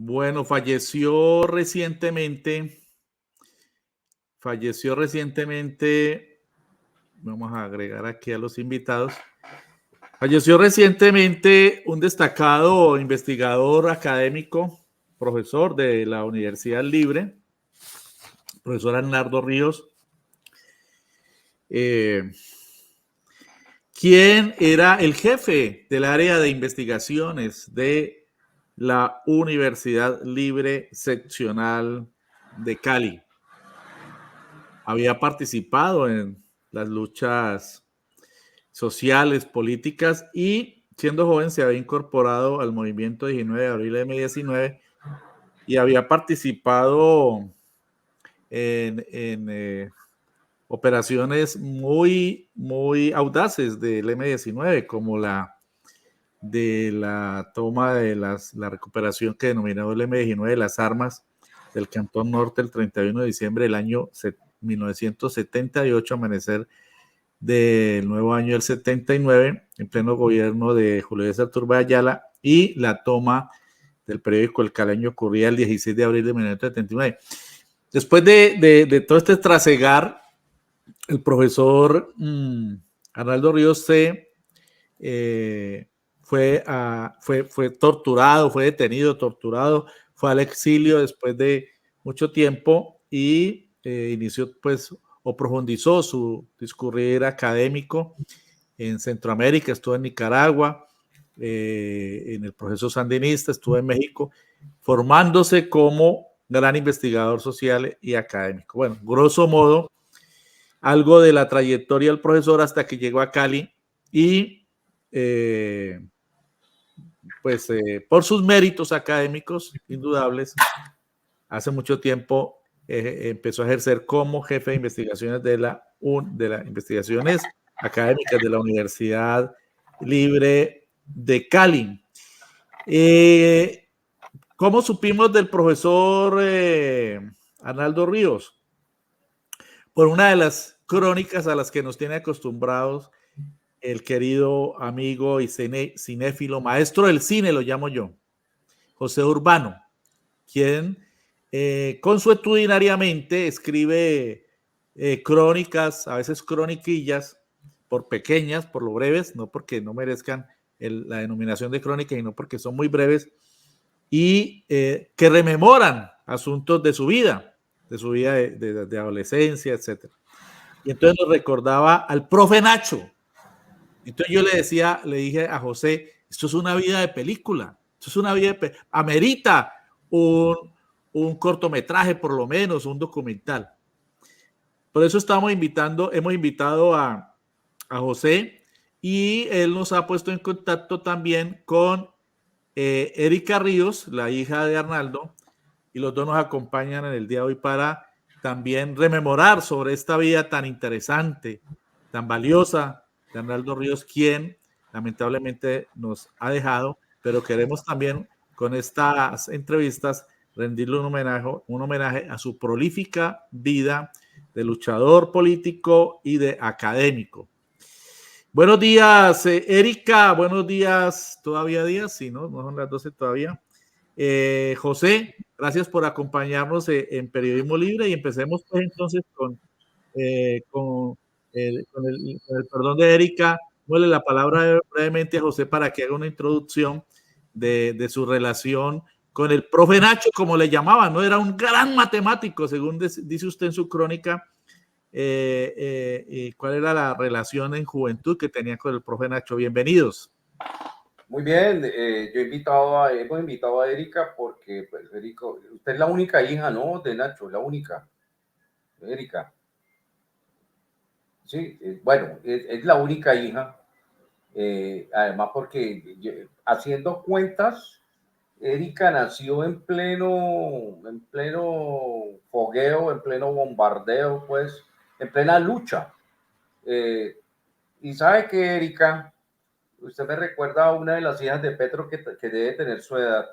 Bueno, falleció recientemente, vamos a agregar aquí a los invitados, falleció recientemente un destacado investigador académico, profesor de la Universidad Libre, profesor Arnaldo Ríos, quien era el jefe del área de investigaciones de la Universidad Libre Seccional de Cali. Había participado en las luchas sociales, políticas y siendo joven se había incorporado al movimiento 19 de abril de M19 y había participado en operaciones muy audaces del M19, como la de la toma de la recuperación que denominó el M19 de las armas del Cantón Norte el 31 de diciembre del año 1978, amanecer del nuevo año del 79, en pleno gobierno de Julio César Turbay Ayala, y la toma del periódico El Caleño ocurría el 16 de abril de 1979. Después de todo este trasegar, el profesor Arnaldo Ríos fue torturado, fue detenido, torturado, fue al exilio después de mucho tiempo y inició pues o profundizó su discurrir académico en Centroamérica, estuvo en Nicaragua, en el proceso sandinista, estuvo en México, formándose como gran investigador social y académico. Bueno, grosso modo, algo de la trayectoria del profesor hasta que llegó a Cali y por sus méritos académicos indudables, hace mucho tiempo empezó a ejercer como jefe de investigaciones de las investigaciones académicas de la Universidad Libre de Cali. ¿Cómo supimos del profesor Arnaldo Ríos? Por una de las crónicas a las que nos tiene acostumbrados el querido amigo y cinéfilo, maestro del cine lo llamo yo, José Urbano, quien consuetudinariamente escribe crónicas, a veces croniquillas, por pequeñas, por lo breves, no porque no merezcan la denominación de crónica, sino porque son muy breves, y que rememoran asuntos de su vida de adolescencia, etc. Y entonces nos recordaba al profe Nacho. Entonces yo le dije a José, esto es una vida de película, esto es una vida amerita un cortometraje por lo menos, un documental. Por eso hemos invitado a José y él nos ha puesto en contacto también con Erika Ríos, la hija de Arnaldo, y los dos nos acompañan en el día de hoy para también rememorar sobre esta vida tan interesante, tan valiosa de Arnaldo Ríos, quien lamentablemente nos ha dejado, pero queremos también con estas entrevistas rendirle un homenaje a su prolífica vida de luchador político y de académico. Buenos días, Erika, buenos días, todavía días, sí, ¿no? No son las 12 todavía. José, gracias por acompañarnos en Periodismo Libre y empecemos pues entonces con el perdón de Erika. Démosle la palabra brevemente a José para que haga una introducción de su relación con el profe Nacho, como le llamaban, ¿no? Era un gran matemático, según dice usted en su crónica. ¿Cuál era la relación en juventud que tenía con el profe Nacho? Bienvenidos. Muy bien, hemos invitado a Erika porque, pues, Erika, usted es la única hija, ¿no? De Nacho, la única. Erika. Sí, bueno, es la única hija. Además porque haciendo cuentas, Erika nació en pleno fogueo, en pleno bombardeo, pues, en plena lucha. Y sabe que Erika, usted me recuerda a una de las hijas de Petro que debe tener su edad,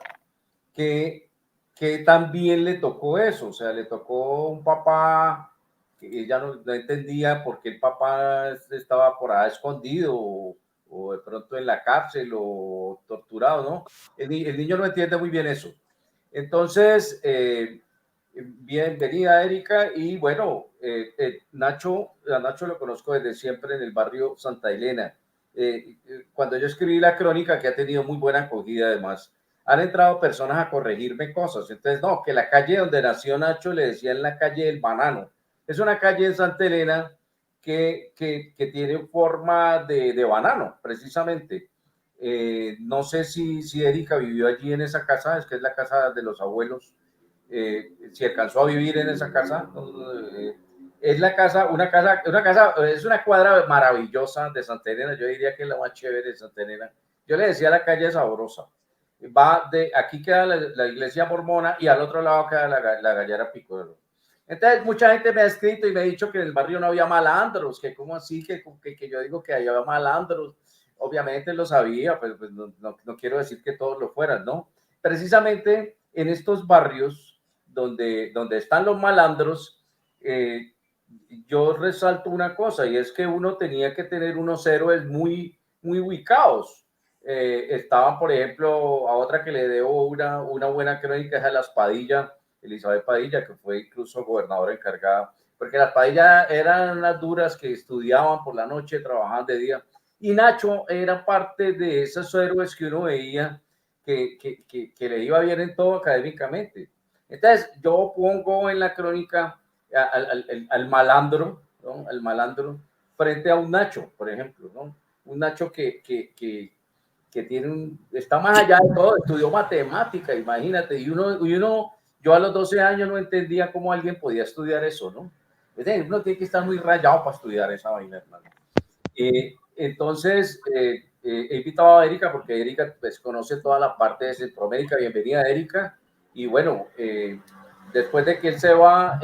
que también le tocó eso, o sea, le tocó un papá que ella no entendía por qué el papá estaba por ahí escondido o de pronto en la cárcel o torturado, ¿no? El niño no entiende muy bien eso. Entonces, bienvenida Erika y bueno, Nacho, a Nacho lo conozco desde siempre en el barrio Santa Elena. Cuando yo escribí la crónica, que ha tenido muy buena acogida además, han entrado personas a corregirme cosas. Entonces, no, que la calle donde nació Nacho le decían la calle del banano. Es una calle en Santa Elena que tiene forma de banano, precisamente. No sé si Erika vivió allí en esa casa, es que es la casa de los abuelos, si alcanzó a vivir en esa casa. Es la casa, es una cuadra maravillosa de Santa Elena, yo diría que es la más chévere de Santa Elena. Yo le decía la calle sabrosa. Va de, aquí queda la iglesia mormona y al otro lado queda la gallera Pico. Entonces, mucha gente me ha escrito y me ha dicho que en el barrio no había malandros, que cómo así, que yo digo que había malandros. Obviamente lo sabía, pues no quiero decir que todos lo fueran, ¿no? Precisamente en estos barrios donde están los malandros, yo resalto una cosa y es que uno tenía que tener unos héroes muy ubicados. Estaban, por ejemplo, a otra que le debo una buena crónica es a las Padilla, Elizabeth Padilla, que fue incluso gobernadora encargada, porque las Padilla eran las duras que estudiaban por la noche, trabajaban de día, y Nacho era parte de esos héroes que uno veía que le iba bien en todo académicamente. Entonces, yo pongo en la crónica al malandro, ¿no? Al malandro frente a un Nacho, por ejemplo, ¿no? Un Nacho que tiene está más allá de todo, estudió matemática, imagínate, yo a los 12 años no entendía cómo alguien podía estudiar eso, ¿no? Uno tiene que estar muy rayado para estudiar esa vaina, hermano. Entonces, he invitado a Erika porque Erika pues, conoce toda la parte de Centroamérica. Bienvenida, Erika. Y bueno, después de que él se va,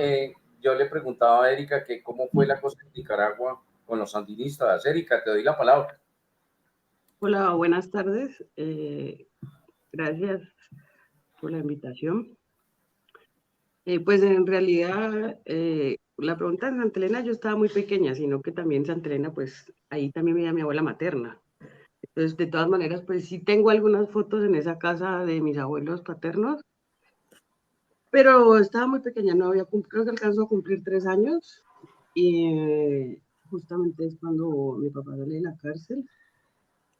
yo le preguntaba a Erika que cómo fue la cosa en Nicaragua con los sandinistas. Erika, te doy la palabra. Hola, buenas tardes. Gracias por la invitación. Pues en realidad, la pregunta en Santa Elena, yo estaba muy pequeña, sino que también Santa Elena, pues ahí también veía a mi abuela materna. Entonces, de todas maneras, pues sí tengo algunas fotos en esa casa de mis abuelos paternos, pero estaba muy pequeña, no había creo que alcanzó a cumplir 3 años y justamente es cuando mi papá sale de la cárcel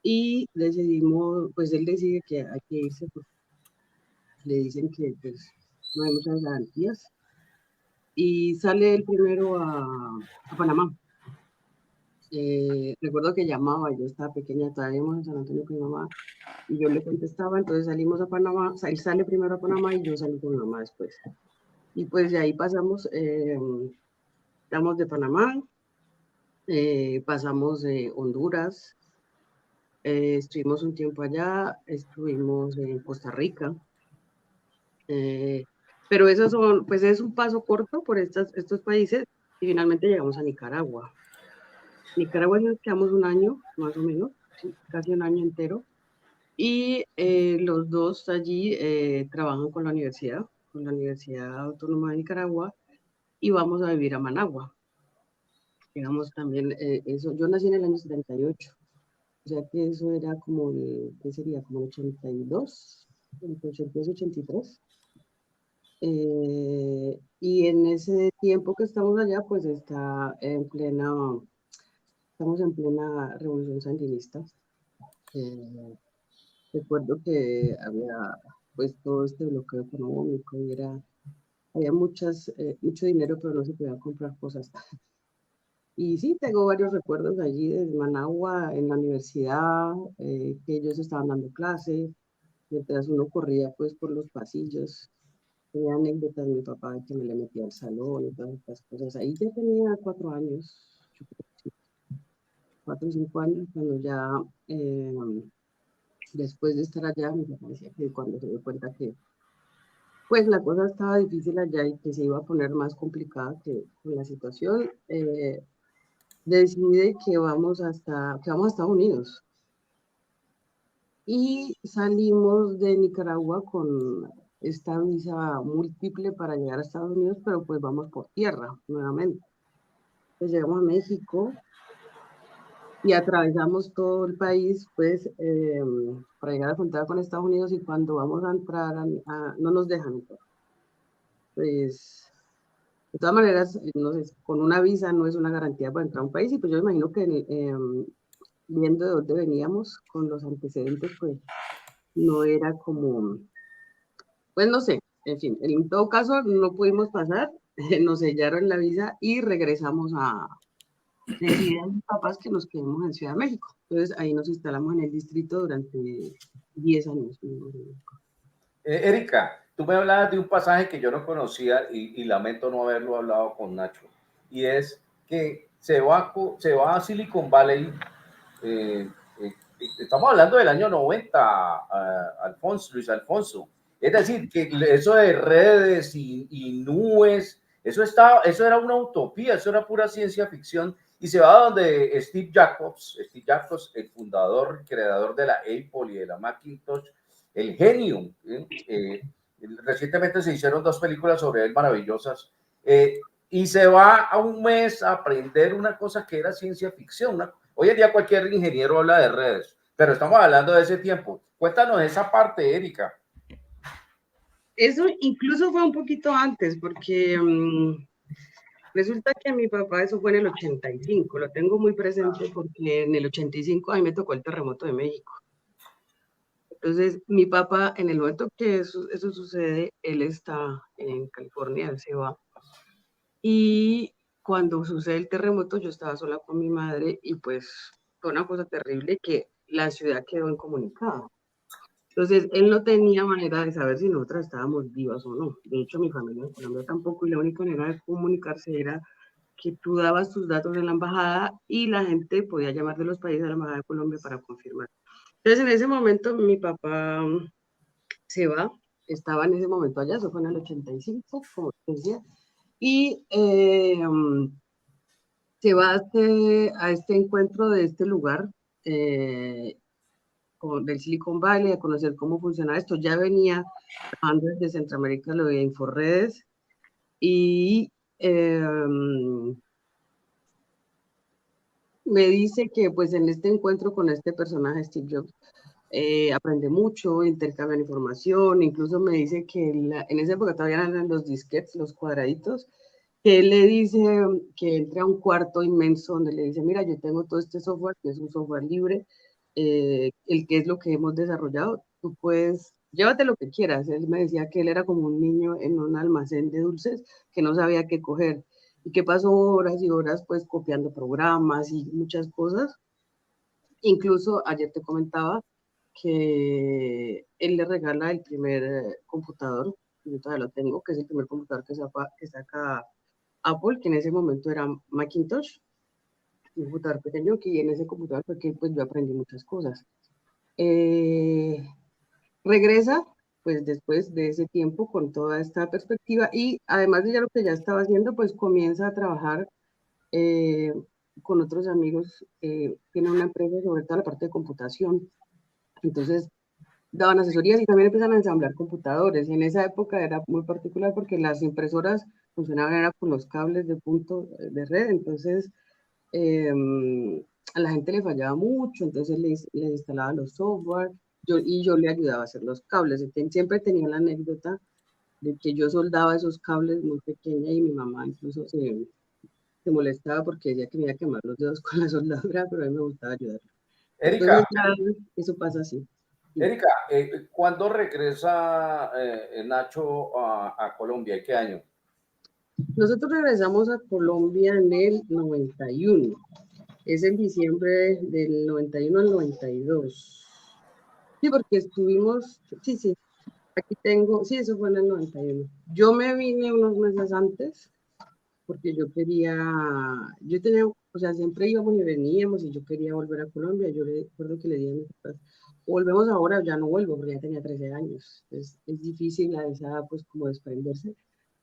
y decidimos, pues él decide que hay que irse porque le dicen que pues no hay muchas garantías y sale el primero a Panamá. Recuerdo que llamaba, yo estaba pequeña, todavía en San Antonio con mi mamá, y yo le contestaba, entonces salimos a Panamá, él sale primero a Panamá y yo salí con mi mamá después. Y pues de ahí pasamos, estamos de Panamá, pasamos de Honduras, estuvimos un tiempo allá, estuvimos en Costa Rica, pero esos son, pues es un paso corto por estos países y finalmente llegamos a Nicaragua. Nicaragua nos quedamos un año, más o menos, sí, casi un año entero, y los dos allí trabajan con la Universidad Autónoma de Nicaragua, y vamos a vivir a Managua. Digamos también, eso, yo nací en el año 78, o sea que eso era como, ¿qué sería? Como el 82, entre 82 y 83. Y en ese tiempo que estamos allá, pues estamos en plena revolución sandinista. Recuerdo que había pues todo este bloqueo económico y había mucho dinero, pero no se podían comprar cosas. Y sí, tengo varios recuerdos allí desde Managua, en la universidad, que ellos estaban dando clases, mientras uno corría pues por los pasillos. Tenía anécdotas de mi papá que me le metía al salón y todas estas cosas. Ahí ya tenía 4 años, yo creo que sí, 4 o 5 años, cuando ya después de estar allá, mi papá decía que cuando se dio cuenta que pues la cosa estaba difícil allá y que se iba a poner más complicada que con la situación, decide que vamos a Estados Unidos. Y salimos de Nicaragua con esta visa múltiple para llegar a Estados Unidos, pero pues vamos por tierra nuevamente. Pues llegamos a México y atravesamos todo el país, pues, para llegar a la frontera con Estados Unidos, y cuando vamos a entrar, no nos dejan entrar. Pues, de todas maneras, no sé, con una visa no es una garantía para entrar a un país, y pues yo imagino que viendo de dónde veníamos con los antecedentes, pues no era como, pues no sé, en fin, en todo caso no pudimos pasar, nos sellaron la visa y regresamos decidieron mis papás que nos quedemos en Ciudad de México. Entonces ahí nos instalamos en el distrito durante 10 años. Erika, tú me hablabas de un pasaje que yo no conocía y lamento no haberlo hablado con Nacho, y es que se va a Silicon Valley. eh, eh, Estamos hablando del año 90, Luis Alfonso. Es decir, que eso de redes y nubes, eso era una utopía, eso era pura ciencia ficción. Y se va donde Steve Jobs, el fundador, creador de la Apple y de la Macintosh, el genio. Recientemente se hicieron 2 películas sobre él maravillosas. Y se va a un mes a aprender una cosa que era ciencia ficción. Hoy en día cualquier ingeniero habla de redes, pero estamos hablando de ese tiempo. Cuéntanos esa parte, Erika. Eso incluso fue un poquito antes, porque resulta que mi papá, eso fue en el 85, lo tengo muy presente porque en el 85 a mí me tocó el terremoto de México. Entonces, mi papá, en el momento que eso sucede, él está en California, él se va. Y cuando sucede el terremoto, yo estaba sola con mi madre y pues fue una cosa terrible que la ciudad quedó incomunicada. Entonces, él no tenía manera de saber si nosotras estábamos vivas o no. De hecho, mi familia en Colombia tampoco, y la única manera de comunicarse era que tú dabas tus datos en la embajada y la gente podía llamar de los países a la embajada de Colombia para confirmar. Entonces, en ese momento, mi papá se va, estaba en ese momento allá, eso fue en el 85, como te decía, y se va a este encuentro de este lugar del Silicon Valley, a conocer cómo funciona esto. Ya venía trabajando desde Centroamérica, lo de Inforredes, y me dice que pues en este encuentro con este personaje, Steve Jobs, aprende mucho, intercambian información, incluso me dice que en esa época todavía eran los disquetes, los cuadraditos, que él le dice que entra a un cuarto inmenso donde le dice, mira, yo tengo todo este software, que es un software libre, el que es lo que hemos desarrollado, tú puedes, llévate lo que quieras. Él me decía que él era como un niño en un almacén de dulces que no sabía qué coger y que pasó horas y horas pues copiando programas y muchas cosas. Incluso ayer te comentaba que él le regala el primer computador, yo todavía lo tengo, que es el primer computador que saca Apple, que en ese momento era Macintosh, un computador pequeño, que en ese computador fue que pues yo aprendí muchas cosas. Eh, Regresa pues después de ese tiempo con toda esta perspectiva y además de ya lo que ya estaba haciendo, pues comienza a trabajar eh, con otros amigos, tiene una empresa sobre todo la parte de computación. Entonces daban asesorías y también empiezan a ensamblar computadores. Y en esa época era muy particular porque las impresoras funcionaban era con los cables de punto de red, entonces a la gente le fallaba mucho, entonces le instalaba los software y yo le ayudaba a hacer los cables. Entonces, siempre tenía la anécdota de que yo soldaba esos cables muy pequeña y mi mamá incluso se molestaba porque decía que me iba a quemar los dedos con la soldadura, pero a mí me gustaba ayudar. Erika, Entonces ya eso pasa así. Sí. Erika, ¿cuándo regresa Nacho a Colombia? ¿Y qué año? Nosotros regresamos a Colombia en el 91. Es en diciembre del 91 al 92. Sí, porque estuvimos, sí, aquí tengo, sí, eso fue en el 91. Yo me vine unos meses antes porque yo tenía, o sea, siempre íbamos y veníamos y yo quería volver a Colombia. Yo recuerdo que le dije a mis papás, volvemos ahora, ya no vuelvo porque ya tenía 13 años. Es difícil a esa edad, pues, como desprenderse.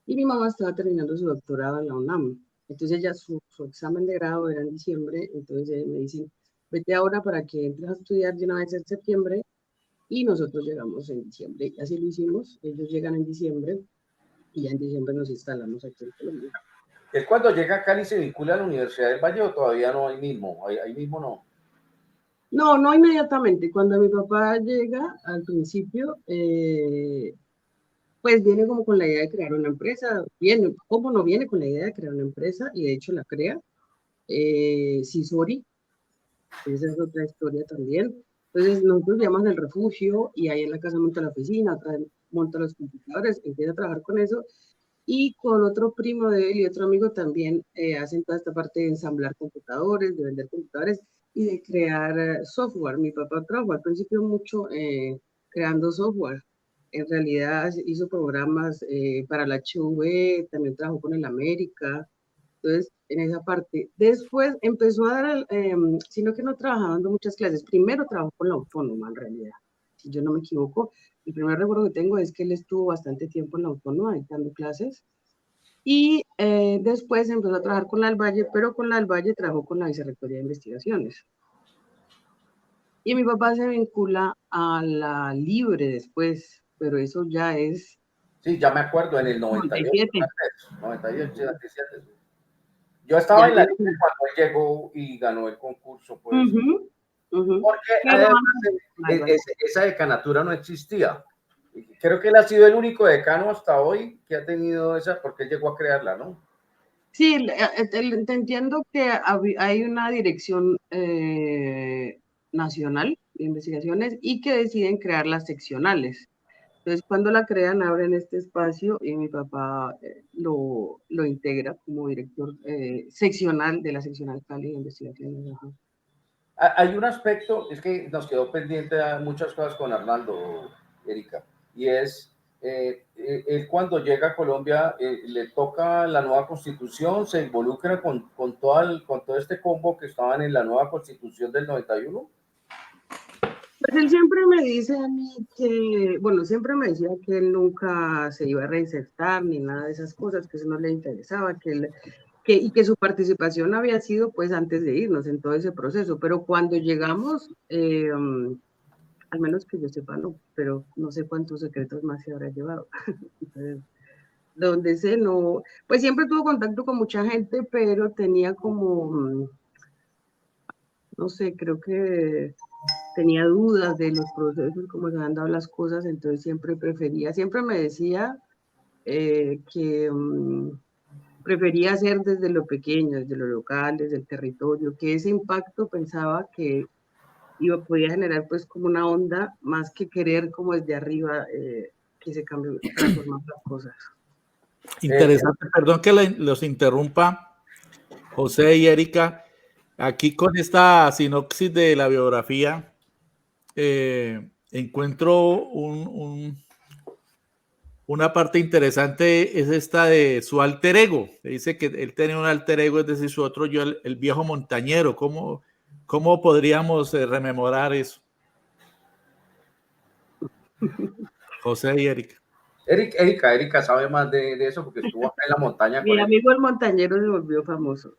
Y mi mamá estaba terminando su doctorado en la UNAM. Entonces ya su examen de grado era en diciembre, entonces me dicen, vete ahora para que entres a estudiar de una vez en septiembre, y nosotros llegamos en diciembre. Y así lo hicimos, ellos llegan en diciembre y ya en diciembre nos instalamos aquí en Colombia. ¿Es cuando llega a Cali y se vincula a la Universidad del Valle o todavía no ahí mismo? Ahí mismo no. No, no inmediatamente. Cuando mi papá llega, al principio, pues viene como con la idea de crear una empresa. Viene, ¿cómo no viene con la idea de crear una empresa? Y de hecho la crea. Sisori, esa es otra historia también. Entonces nosotros vivíamos en el refugio y ahí en la casa monta la oficina, otra vez monta los computadores, empieza a trabajar con eso. Y con otro primo de él y otro amigo también hacen toda esta parte de ensamblar computadores, de vender computadores y de crear software. Mi papá trabajó al principio mucho creando software. En realidad hizo programas para la HV, también trabajó con el América. Entonces, en esa parte. Después empezó a dar, sino que no trabajaba dando muchas clases. Primero trabajó con la autónoma, en realidad, si yo no me equivoco. El primer recuerdo que tengo es que él estuvo bastante tiempo en la autónoma dando clases. Y después empezó a trabajar con la Valle, pero con la Valle trabajó con la Vicerrectoría de Investigaciones. Y mi papá se vincula a la Libre después, pero eso ya es... Sí, ya me acuerdo, en el 98, 98, 97. Yo estaba Ya en la lista cuando él llegó y ganó el concurso, pues. Porque además esa decanatura no existía. Creo que él ha sido el único decano hasta hoy que ha tenido esa, porque él llegó a crearla, ¿no? Sí, te entiendo que hay una dirección nacional de investigaciones y que deciden crear las seccionales. Entonces, cuando la crean, abren este espacio y mi papá lo integra como director seccional de la seccional Cali de investigaciones. Ajá. Hay un aspecto, es que nos quedó pendiente muchas cosas con Arnaldo, Erika, y es, él cuando llega a Colombia, le toca la nueva constitución, se involucra con todo este combo que estaban en la nueva constitución del 91. Pues él siempre me dice a mí que, bueno, siempre me decía que él nunca se iba a reinsertar ni nada de esas cosas, que eso no le interesaba, y que su participación había sido pues antes de irnos en todo ese proceso, pero cuando llegamos, al menos que yo sepa, no, pero no sé cuántos secretos más se habrá llevado. Entonces, donde sé, no, pues siempre tuvo contacto con mucha gente, pero tenía como, no sé, creo que tenía dudas de los procesos, cómo se han dado las cosas, entonces siempre prefería, siempre me decía que prefería hacer desde lo pequeño, desde lo local, desde el territorio, que ese impacto pensaba que podía generar pues como una onda más que querer como desde arriba que se cambien, transformar las cosas. Interesante, perdón que los interrumpa, José y Erika. Aquí con esta sinopsis de la biografía encuentro una parte interesante, es esta de su alter ego. Dice que él tenía un alter ego, es decir, su otro yo, el viejo montañero. ¿Cómo podríamos rememorar eso? José y Erika. Erika sabe más de eso porque estuvo acá en la montaña. Mi amigo el montañero se volvió famoso.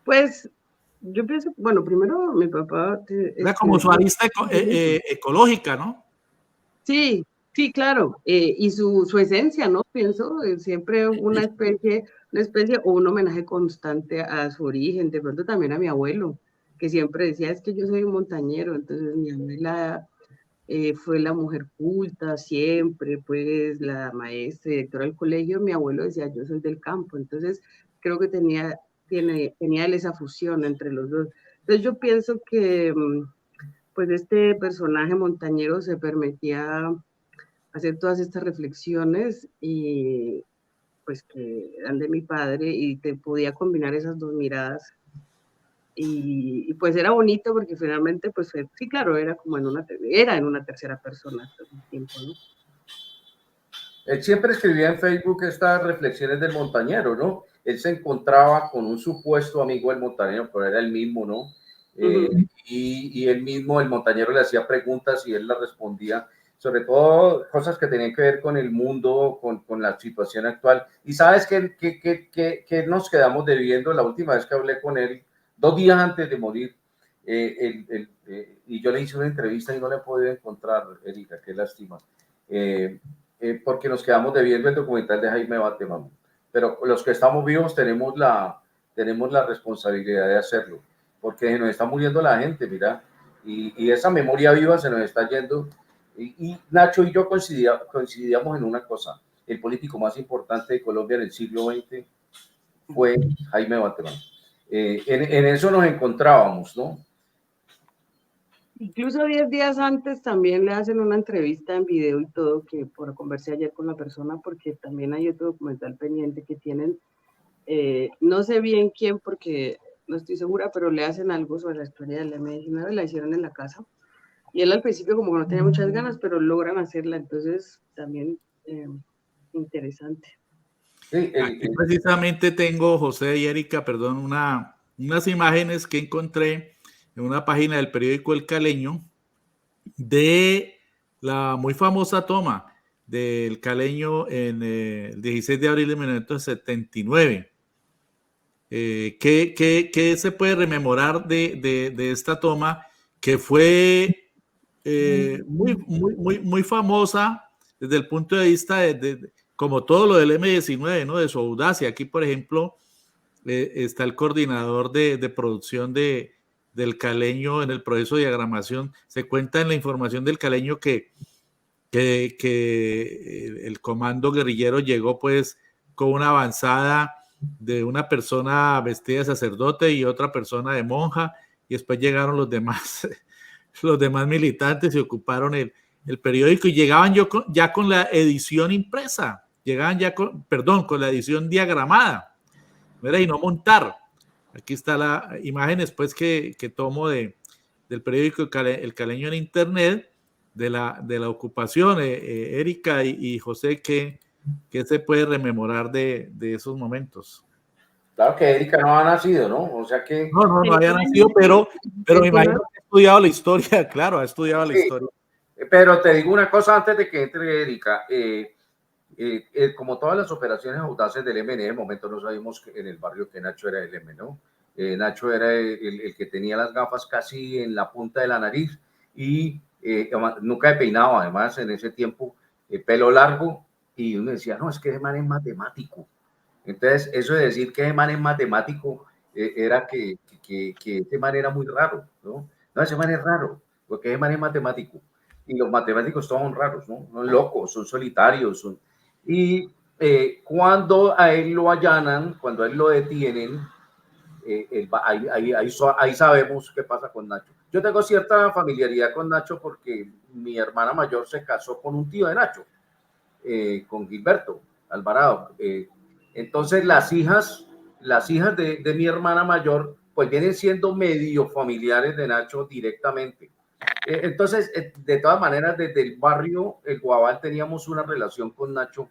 Pues yo pienso, bueno, primero mi papá... Era como su arista ecológica, ¿no? Sí, sí, claro. Y su esencia, ¿no? Pienso, siempre una especie o un homenaje constante a su origen. De pronto también a mi abuelo, que siempre decía, es que yo soy un montañero. Entonces mi abuela fue la mujer culta siempre, pues la maestra, directora del colegio. Mi abuelo decía, yo soy del campo. Entonces creo que tenía él esa fusión entre los dos. Entonces yo pienso que pues este personaje montañero se permitía hacer todas estas reflexiones y pues que eran de mi padre y te podía combinar esas dos miradas y pues era bonito porque finalmente pues sí, claro, era como en una tercera persona todo el tiempo, ¿no? Él siempre escribía en Facebook estas reflexiones del montañero, ¿no? Él se encontraba con un supuesto amigo del montañero, pero era el mismo, ¿no? Y él mismo, el montañero, le hacía preguntas y él las respondía, sobre todo cosas que tenían que ver con el mundo, con la situación actual. Y sabes que nos quedamos debiendo la última vez que hablé con él, 2 días antes de morir, y yo le hice una entrevista y no la he podido encontrar, Erika, qué lástima. Porque nos quedamos debiendo el documental de Jaime Bateman. Pero los que estamos vivos tenemos la responsabilidad de hacerlo. porque se nos está muriendo la gente, mira, y esa memoria viva se nos está yendo. Y Nacho y yo coincidíamos en una cosa: el político más importante de Colombia en el siglo XX fue Jaime Baterón. En eso nos encontrábamos, ¿no? Incluso 10 días antes también le hacen una entrevista en video y todo, que por conversé ayer con la persona, porque también hay otro documental pendiente que tienen, no sé bien quién, porque no estoy segura, pero le hacen algo sobre la historia del M-19, la hicieron en la casa, y él al principio como que no tenía muchas ganas, pero logran hacerla, entonces también interesante. Sí, Aquí precisamente tengo, José y Erika, perdón, unas imágenes que encontré en una página del periódico El Caleño de la muy famosa toma del Caleño en el 16 de abril de 1979. ¿Qué se puede rememorar de esta toma que fue muy famosa desde el punto de vista como todo lo del M-19, ¿no? De su audacia? Aquí, por ejemplo, está el coordinador de producción del Caleño en el proceso de diagramación. Se cuenta en la información del Caleño que el comando guerrillero llegó pues con una avanzada de una persona vestida de sacerdote y otra persona de monja, y después llegaron los demás militantes y ocuparon el periódico, y llegaban ya con la edición impresa, llegaban ya con la edición diagramada, ¿verdad? Y no montar. Aquí está la imagen después que tomo del periódico El Caleño en internet, de la ocupación. Erika y José, ¿qué se puede rememorar de esos momentos? Claro que Erika no ha nacido, ¿no? O sea que... No había nacido, pero me imagino que ha estudiado la historia, claro, ha estudiado la historia. Pero te digo una cosa antes de que entre Erika. Como todas las operaciones audaces del M, en ese momento no sabíamos en el barrio que Nacho era el M, ¿no? Nacho era el que tenía las gafas casi en la punta de la nariz y nunca he peinado, además, en ese tiempo, pelo largo, y uno decía, no, es que ese man es matemático. Entonces, eso de decir que ese man es matemático era que ese man era muy raro, ¿no? No, ese man es raro, porque ese man es matemático. Y los matemáticos todos son raros, ¿no? Son locos, son solitarios, son... Y cuando a él lo allanan, cuando a él lo detienen, ahí sabemos qué pasa con Nacho. Yo tengo cierta familiaridad con Nacho porque mi hermana mayor se casó con un tío de Nacho, con Gilberto Alvarado. Entonces las hijas de mi hermana mayor pues vienen siendo medio familiares de Nacho directamente. Entonces, de todas maneras, desde el barrio, el Guabal, teníamos una relación con Nacho.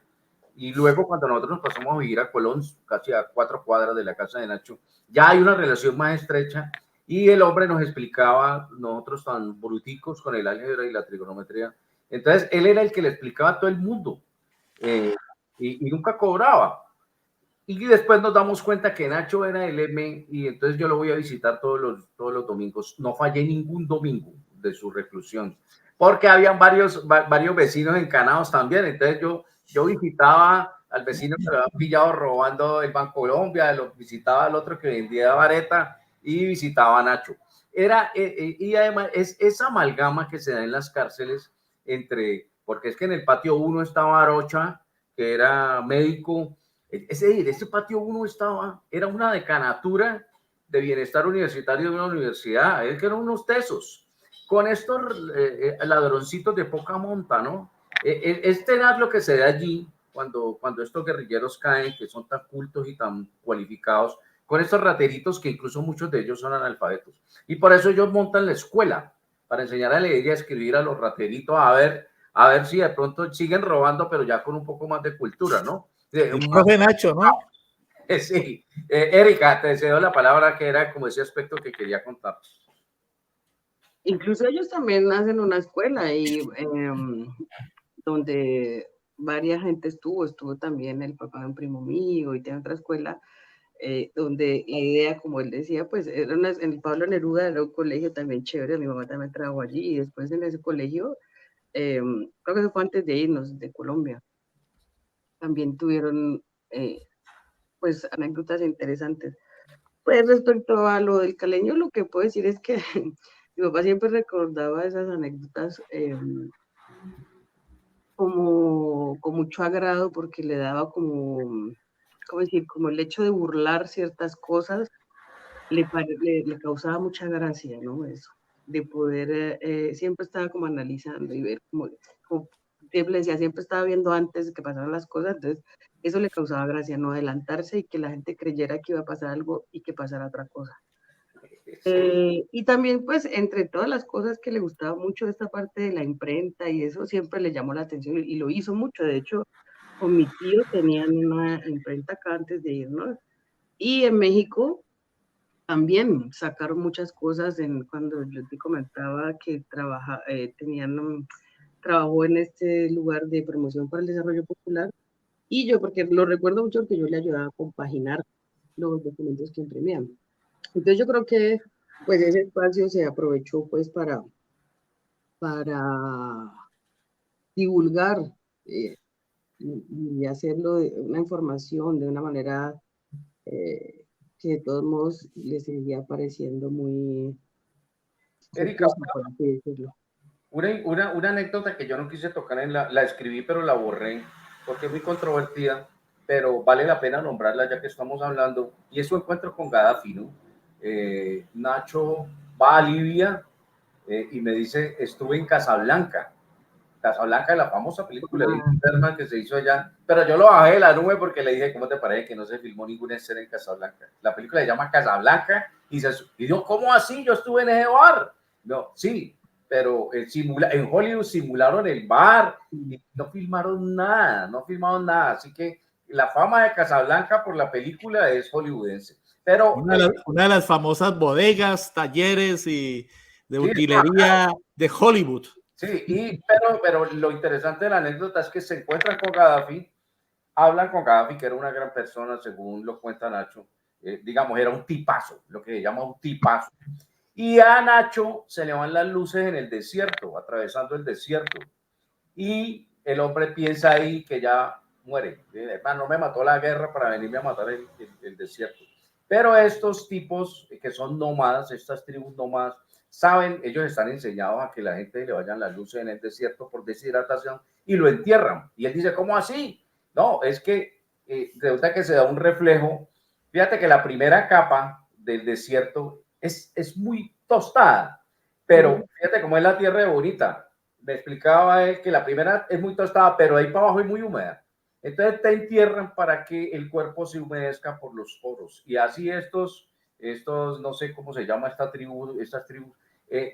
Y luego, cuando nosotros nos pasamos a vivir a Colón, casi a 4 cuadras de la casa de Nacho, ya hay una relación más estrecha. Y el hombre nos explicaba, nosotros tan bruticos con el álgebra y la trigonometría. Entonces, él era el que le explicaba a todo el mundo. Y nunca cobraba. Y después nos damos cuenta que Nacho era el M, y entonces yo lo voy a visitar todos los domingos. No fallé ningún domingo de su reclusión, porque habían varios vecinos encanados también. Entonces yo visitaba al vecino que lo habían pillado robando el Banco Colombia, lo visitaba al otro que vendía vareta y visitaba a Nacho. Y además es esa amalgama que se da en las cárceles porque es que en el patio 1 estaba Arocha, que era médico. Es decir, este patio 1 era una decanatura de bienestar universitario de una universidad, que eran unos tesos, con estos ladroncitos de poca monta, ¿no? Es tenaz lo que se da allí cuando estos guerrilleros caen, que son tan cultos y tan cualificados, con estos rateritos que incluso muchos de ellos son analfabetos. Y por eso ellos montan la escuela, para enseñar a leer y a escribir a los rateritos, a ver si de pronto siguen robando, pero ya con un poco más de cultura, ¿no? El profe Nacho, ¿no? Sí. Erika, te cedo la palabra, que era como ese aspecto que quería contar. Incluso ellos también hacen una escuela y donde varias gente estuvo también el papá de un primo mío y tiene otra escuela, donde la idea, como él decía, pues era en el Pablo Neruda era un colegio también chévere, mi mamá también trabajó allí, y después en ese colegio, creo que eso fue antes de irnos de Colombia, también tuvieron pues anécdotas interesantes. Pues respecto a lo del caleño, lo que puedo decir es que mi papá siempre recordaba esas anécdotas como con mucho agrado porque le daba como, ¿cómo decir? Como el hecho de burlar ciertas cosas le causaba mucha gracia, ¿no? Eso, de poder, siempre estaba como analizando y ver como siempre le decía, siempre estaba viendo antes de que pasaran las cosas, entonces eso le causaba gracia, no adelantarse y que la gente creyera que iba a pasar algo y que pasara otra cosa. Y también, pues, entre todas las cosas que le gustaba mucho esta parte de la imprenta y eso siempre le llamó la atención y lo hizo mucho. De hecho, con mi tío tenían una imprenta acá antes de irnos. Y en México también sacaron muchas cosas cuando yo te comentaba que trabajó en este lugar de promoción para el desarrollo popular. Y yo, porque lo recuerdo mucho, porque yo le ayudaba a compaginar los documentos que imprimían. Entonces yo creo que pues ese espacio se aprovechó pues para divulgar eh, y hacerlo de una información de una manera eh, que de todos modos le seguía pareciendo muy Erika, jocosa, por así decirlo. una anécdota que yo no quise tocar, la escribí pero la borré porque es muy controvertida, pero vale la pena nombrarla ya que estamos hablando, y es su encuentro con Gaddafi, ¿no? Nacho va a Libia y me dice, estuve en Casablanca. Casablanca, la famosa película de Bergman que se hizo allá, pero yo lo bajé de la nube porque le dije, ¿cómo te parece que no se filmó ninguna escena en Casablanca? La película se llama Casablanca y dijo, ¿cómo así? Yo estuve en ese bar. No, sí, pero en Hollywood simularon el bar y no filmaron nada, no filmaron nada, así que la fama de Casablanca por la película es hollywoodense. Pero una de las famosas bodegas, talleres y de sí, utilería de Hollywood. Sí, pero lo interesante de la anécdota es que se encuentran con Gaddafi, hablan con Gaddafi, que era una gran persona, según lo cuenta Nacho. Digamos, era un tipazo, lo que se llama un tipazo. Y a Nacho se le van las luces en el desierto, atravesando el desierto. Y el hombre piensa ahí que ya muere. No me mató la guerra para venirme a matar el desierto. Pero estos tipos que son nómadas, estas tribus nómadas, saben, ellos están enseñados a que la gente le vayan las luces en el desierto por deshidratación y lo entierran. Y él dice, ¿cómo así? No, es que resulta que se da un reflejo. Fíjate que la primera capa del desierto es muy tostada, pero fíjate cómo es la tierra de bonita. Me explicaba él que la primera es muy tostada, pero ahí para abajo es muy húmeda. Entonces te entierran para que el cuerpo se humedezca por los poros. Y así estos no sé cómo se llama estas tribus,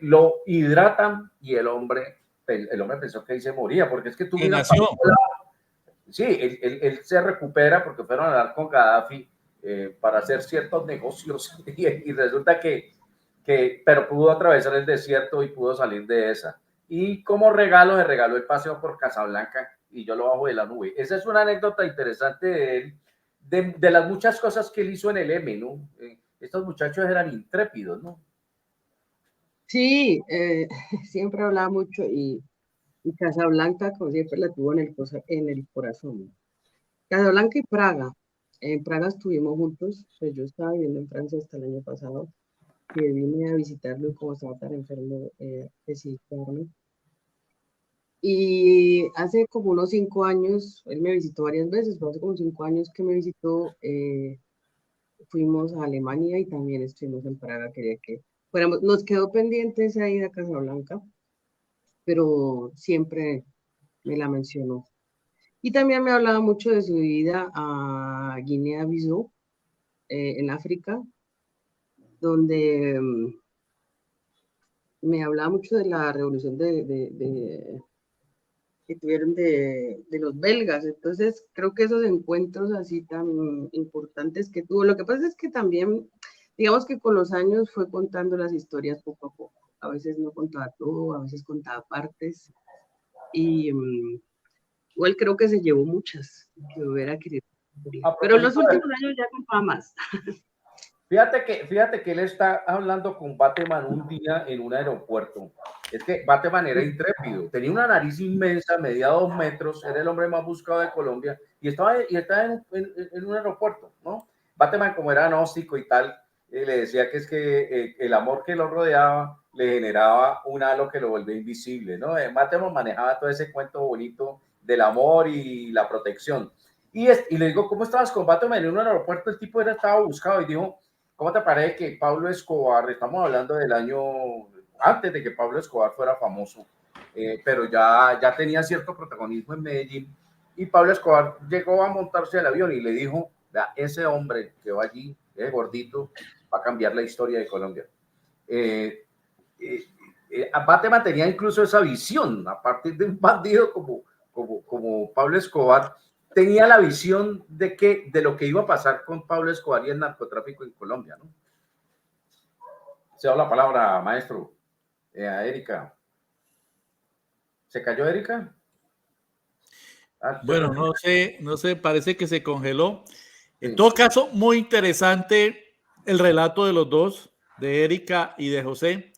lo hidratan y el hombre pensó que ahí se moría, porque es que tú miras, sí, él se recupera porque fueron a hablar con Gaddafi para hacer ciertos negocios y resulta pero pudo atravesar el desierto y pudo salir de esa. Y como regalo, se regaló el paseo por Casablanca y yo lo bajo de la nube. Esa es una anécdota interesante de él, de las muchas cosas que él hizo en el M, ¿no? Estos muchachos eran intrépidos, ¿no? Sí, siempre hablaba mucho y Casablanca, como siempre, la tuvo en el corazón. Casablanca y Praga. En Praga estuvimos juntos, pues yo estaba viviendo en Francia hasta el año pasado, que vine a visitarlo y como estaba tan enfermo, decidí quedarme. Y hace como unos 5 años, él me visitó varias veces, pero hace como 5 años que me visitó, fuimos a Alemania y también estuvimos en Praga, quería que fuéramos, nos quedó pendiente esa ida a Casablanca, pero siempre me la mencionó. Y también me hablaba mucho de su ida a Guinea-Bissau, en África, donde me hablaba mucho de la revolución que tuvieron de los belgas. Entonces, creo que esos encuentros así tan importantes que tuvo, lo que pasa es que también, digamos que con los años fue contando las historias poco a poco. A veces no contaba todo, a veces contaba partes. Y igual creo que se llevó muchas que hubiera querido. Pero en los últimos años ya contaba más. Fíjate que él está hablando con Bateman un día en un aeropuerto. Es que Bateman era intrépido, tenía una nariz inmensa, medía 2 metros, era el hombre más buscado de Colombia y estaba en un aeropuerto, ¿no? Bateman, como era gnóstico y tal, le decía que es que el amor que lo rodeaba le generaba un halo que lo volvía invisible, ¿no? Matemo manejaba todo ese cuento bonito del amor y la protección. Y le digo, ¿cómo estabas con Batman? En un aeropuerto el tipo estaba buscado y dijo, ¿cómo te parece que Pablo Escobar, estamos hablando del año antes de que Pablo Escobar fuera famoso, pero ya tenía cierto protagonismo en Medellín, y Pablo Escobar llegó a montarse al avión y le dijo, ese hombre que va allí, gordito, va a cambiar la historia de Colombia. Batman tenía incluso esa visión, a partir de un bandido como Pablo Escobar, tenía la visión de lo que iba a pasar con Pablo Escobar y el narcotráfico en Colombia, ¿no? Se da la palabra, maestro, a Erika. ¿Se cayó Erika? Bueno, no sé, parece que se congeló. En todo caso, muy interesante el relato de los dos, de Erika y de José.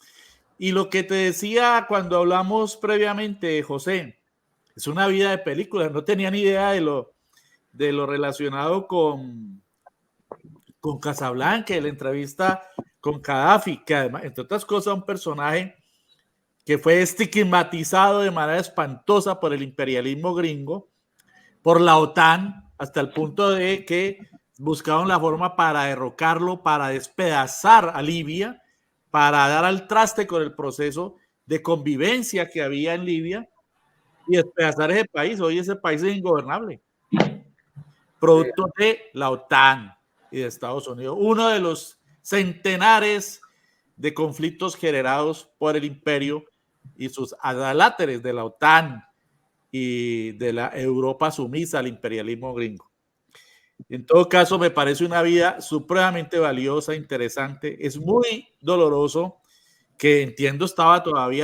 Y lo que te decía cuando hablamos previamente, José, es una vida de película. No tenía ni idea de lo relacionado con Casablanca, la entrevista con Gaddafi, que además, entre otras cosas, un personaje que fue estigmatizado de manera espantosa por el imperialismo gringo, por la OTAN, hasta el punto de que buscaron la forma para derrocarlo, para despedazar a Libia, para dar al traste con el proceso de convivencia que había en Libia y despedazar ese país. Hoy ese país es ingobernable, producto de la OTAN y de Estados Unidos. Uno de los centenares de conflictos generados por el imperio y sus adláteres de la OTAN y de la Europa sumisa al imperialismo gringo. En todo caso, me parece una vida supremamente valiosa, interesante. Es muy doloroso, que entiendo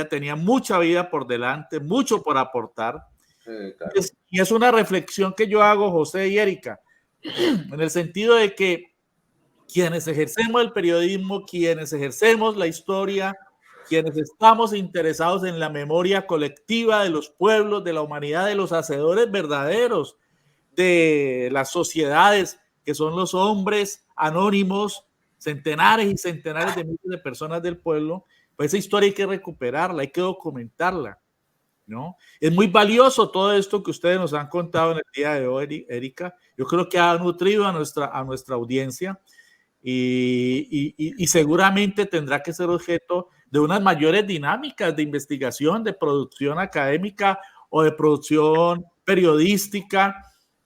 tenía mucha vida por delante, mucho por aportar. Claro. Y es una reflexión que yo hago, José y Erika, en el sentido de que quienes ejercemos el periodismo, quienes ejercemos la historia, quienes estamos interesados en la memoria colectiva de los pueblos, de la humanidad, de los hacedores verdaderos de las sociedades, que son los hombres anónimos, centenares y centenares de miles de personas del pueblo, pues esa historia hay que recuperarla, hay que documentarla, ¿no? Es muy valioso todo esto que ustedes nos han contado en el día de hoy, Erika. Yo creo que ha nutrido a nuestra audiencia y seguramente tendrá que ser objeto de unas mayores dinámicas de investigación, de producción académica o de producción periodística,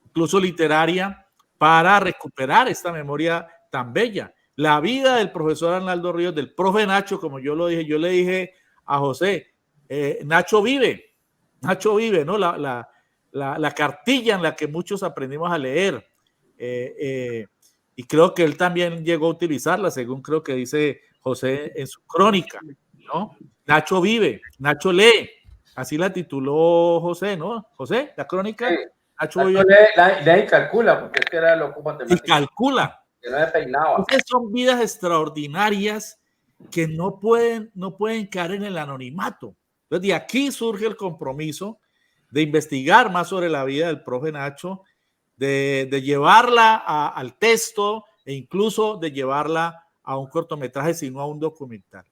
incluso literaria, para recuperar esta memoria tan bella. La vida del profesor Arnaldo Ríos, del profe Nacho, como yo lo dije, yo le dije a José, Nacho vive, ¿no? La cartilla en la que muchos aprendimos a leer. Y creo que él también llegó a utilizarla, según creo que dice José en su crónica, ¿no? Nacho vive, Nacho lee, así la tituló José, ¿no? José, la crónica. Sí. Nacho lee y calcula, porque es que era loco matemático. Y calcula. Que no me peinaba. Entonces son vidas extraordinarias que no pueden caer en el anonimato. Entonces de aquí surge el compromiso de investigar más sobre la vida del profe Nacho, de llevarla al texto e incluso de llevarla a un cortometraje, sino a un documental.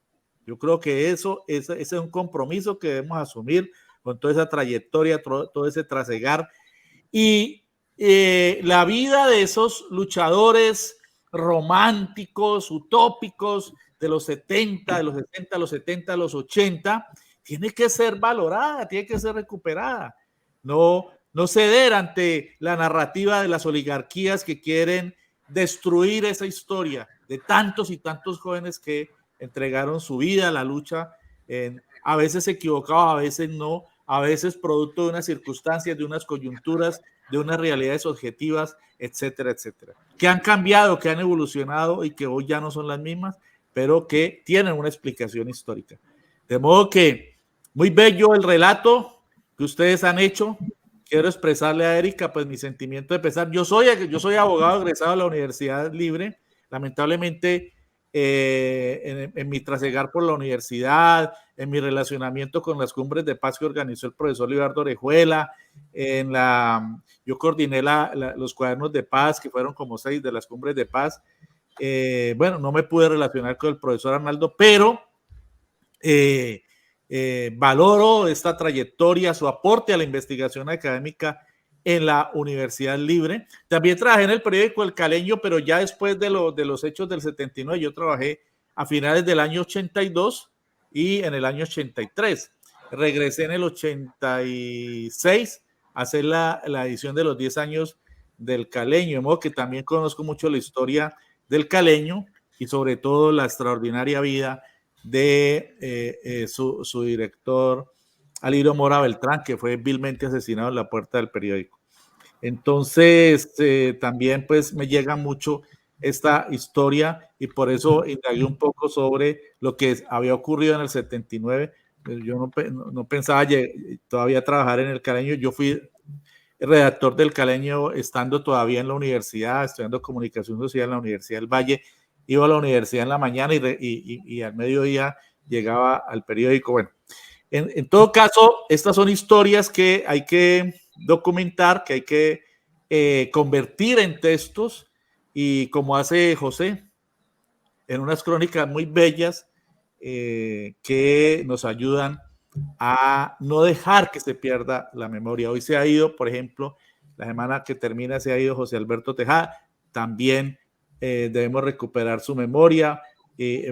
Yo creo que ese es un compromiso que debemos asumir con toda esa trayectoria, todo ese trasegar. Y la vida de esos luchadores románticos, utópicos de los 70, de los 60, los 70, los 80, tiene que ser valorada, tiene que ser recuperada. No ceder ante la narrativa de las oligarquías que quieren destruir esa historia de tantos y tantos jóvenes que entregaron su vida a la lucha, a veces equivocados, a veces no, a veces producto de unas circunstancias, de unas coyunturas, de unas realidades objetivas, etcétera, etcétera, que han cambiado, que han evolucionado y que hoy ya no son las mismas, pero que tienen una explicación histórica. De modo que muy bello el relato que ustedes han hecho. Quiero expresarle a Erika pues mi sentimiento de pesar. Yo soy abogado egresado de la Universidad Libre. Lamentablemente en mi trasegar por la universidad, en mi relacionamiento con las cumbres de paz que organizó el profesor Libardo Orejuela, yo coordiné los cuadernos de paz, que fueron como 6 de las cumbres de paz, bueno, no me pude relacionar con el profesor Arnaldo, pero valoro esta trayectoria, su aporte a la investigación académica en la Universidad Libre. También trabajé en el periódico El Caleño, pero ya después de los hechos del 79, yo trabajé a finales del año 82 y en el año 83. Regresé en el 86 a hacer la edición de los 10 años del Caleño, de modo que también conozco mucho la historia del Caleño y sobre todo la extraordinaria vida de su director, Alirio Mora Beltrán, que fue vilmente asesinado en la puerta del periódico. Entonces, también pues me llega mucho esta historia y por eso indagué un poco sobre lo que había ocurrido en el 79. Yo no pensaba todavía trabajar en el Caleño. Yo fui redactor del Caleño estando todavía en la universidad, estudiando comunicación social en la Universidad del Valle. Iba a la universidad en la mañana y al mediodía llegaba al periódico. Bueno, en todo caso, estas son historias que hay que documentar, que hay que convertir en textos y como hace José, en unas crónicas muy bellas que nos ayudan a no dejar que se pierda la memoria. Hoy se ha ido, por ejemplo, la semana que termina se ha ido José Alberto Tejada, también debemos recuperar su memoria,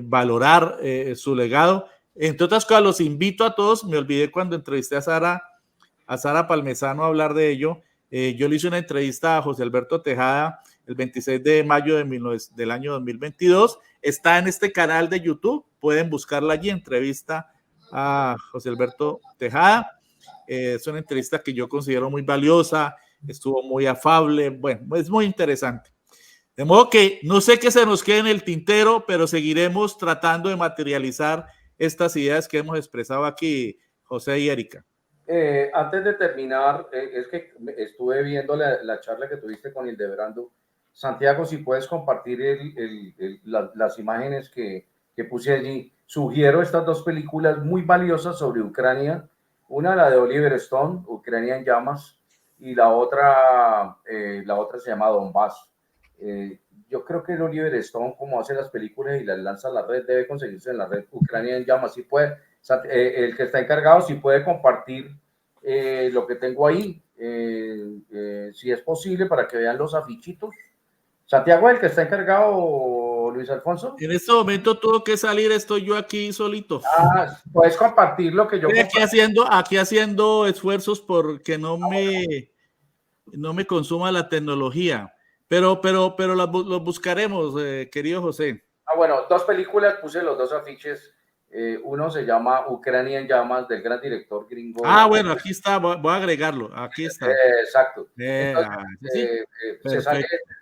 valorar su legado. Entre otras cosas, los invito a todos, me olvidé cuando entrevisté a Sara Palmesano a hablar de ello. Yo le hice una entrevista a José Alberto Tejada el 26 de mayo del año 2022. Está en este canal de YouTube, pueden buscarla allí, entrevista a José Alberto Tejada. Es una entrevista que yo considero muy valiosa, estuvo muy afable, bueno, es muy interesante. De modo que no sé qué se nos quede en el tintero, pero seguiremos tratando de materializar estas ideas que hemos expresado aquí, José y Erika. Antes de terminar, es que estuve viendo la charla que tuviste con Hildebrando. Santiago, si puedes compartir las imágenes que puse allí. Sugiero estas dos películas muy valiosas sobre Ucrania. Una, la de Oliver Stone, Ucrania en llamas, y la otra se llama Donbass. Yo creo que el Oliver Stone, como hace las películas y las lanza a la red, debe conseguirse en la red. Ucrania en llamas. Si puede, el que está encargado, si puede compartir lo que tengo ahí, si es posible, para que vean los afichitos. Santiago es el que está encargado, Luis Alfonso. En este momento tuvo que salir, estoy yo aquí solito. Puedes compartir lo que yo estoy aquí haciendo esfuerzos porque no me consuma la tecnología, pero los buscaremos, querido José. Bueno, dos películas, puse los dos afiches. Uno se llama Ucrania en llamas, del gran director gringo. Bueno, aquí está, voy a agregarlo, aquí está. Exacto. Entonces,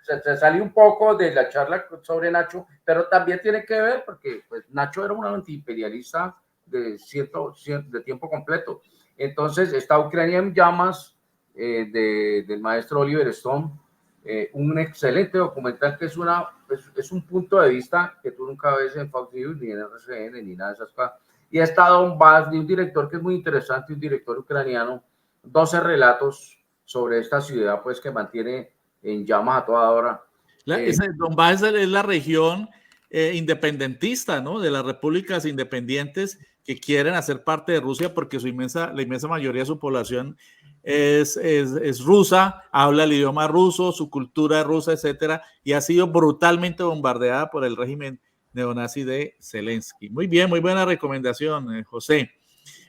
se salió un poco de la charla sobre Nacho, pero también tiene que ver porque pues, Nacho era un antiimperialista de tiempo completo. Entonces está Ucrania en llamas, del maestro Oliver Stone, un excelente documental que es un punto de vista que tú nunca ves en Fox News, ni en RCN, ni nada de esas cosas. Y está Donbass, de un director que es muy interesante, un director ucraniano, 12 relatos sobre esta ciudad, pues, que mantiene en llamas a toda hora. Donbass es la región independentista, ¿no? De las repúblicas independientes que quieren hacer parte de Rusia porque la inmensa mayoría de su población es rusa, habla el idioma ruso, su cultura es rusa, etcétera, y ha sido brutalmente bombardeada por el régimen neonazi de Zelensky. Muy bien, muy buena recomendación, José.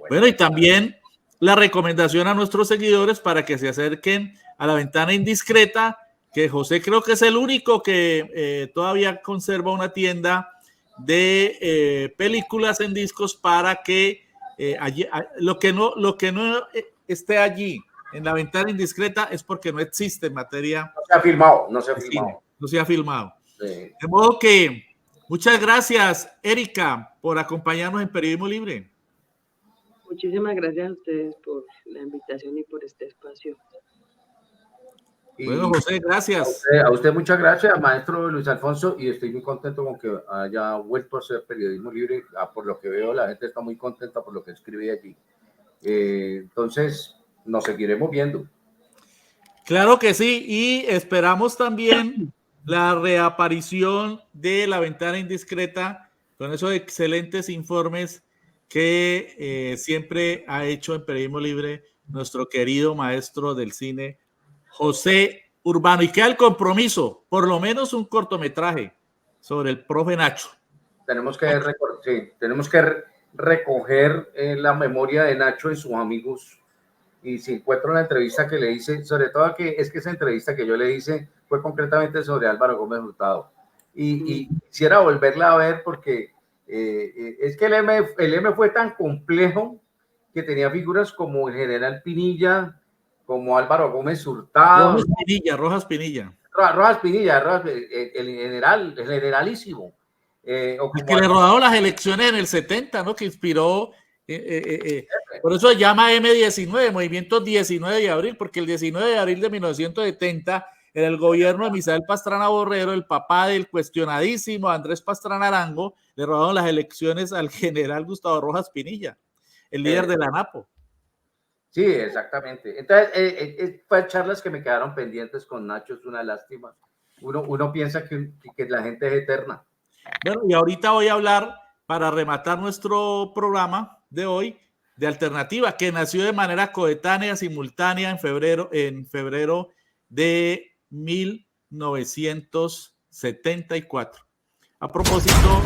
Bueno, y también la recomendación a nuestros seguidores para que se acerquen a La Ventana Indiscreta, que José creo que es el único que todavía conserva una tienda de películas en discos para que allí, lo que no esté allí en La Ventana Indiscreta es porque no existe en materia. No se ha filmado. No se ha filmado. Sí. De modo que muchas gracias, Erika, por acompañarnos en Periodismo Libre. Muchísimas gracias a ustedes por la invitación y por este espacio. Bueno, José, gracias. A usted muchas gracias, maestro Luis Alfonso, y estoy muy contento con que haya vuelto a hacer Periodismo Libre. Por lo que veo, la gente está muy contenta por lo que escribí allí. Entonces, nos seguiremos viendo. Claro que sí, y esperamos también la reaparición de La Ventana Indiscreta con esos excelentes informes que siempre ha hecho en Periodismo Libre nuestro querido maestro del cine, José Urbano. Y queda el compromiso, por lo menos un cortometraje sobre el profe Nacho. Tenemos que recoger la memoria de Nacho y sus amigos. Y si encuentro la entrevista que le hice, sobre todo que esa entrevista que yo le hice fue concretamente sobre Álvaro Gómez Hurtado. Y quisiera volverla a ver porque es que el M fue tan complejo que tenía figuras como el general Pinilla, como Álvaro Gómez Hurtado. Rojas Pinilla. El generalísimo. O que le rodaron las elecciones en el 70, ¿no? Que inspiró, por eso se llama M19, Movimiento 19 de Abril, porque el 19 de abril de 1970 era el gobierno de Misael Pastrana Borrero, el papá del cuestionadísimo Andrés Pastrana Arango, le rodaron las elecciones al general Gustavo Rojas Pinilla, el líder de la ANAPO. Sí, exactamente. Entonces, fue charlas que me quedaron pendientes con Nacho, es una lástima. Uno piensa que la gente es eterna. Bueno, y ahorita voy a hablar, para rematar nuestro programa de hoy, de Alternativa, que nació de manera coetánea, simultánea en febrero de 1974. A propósito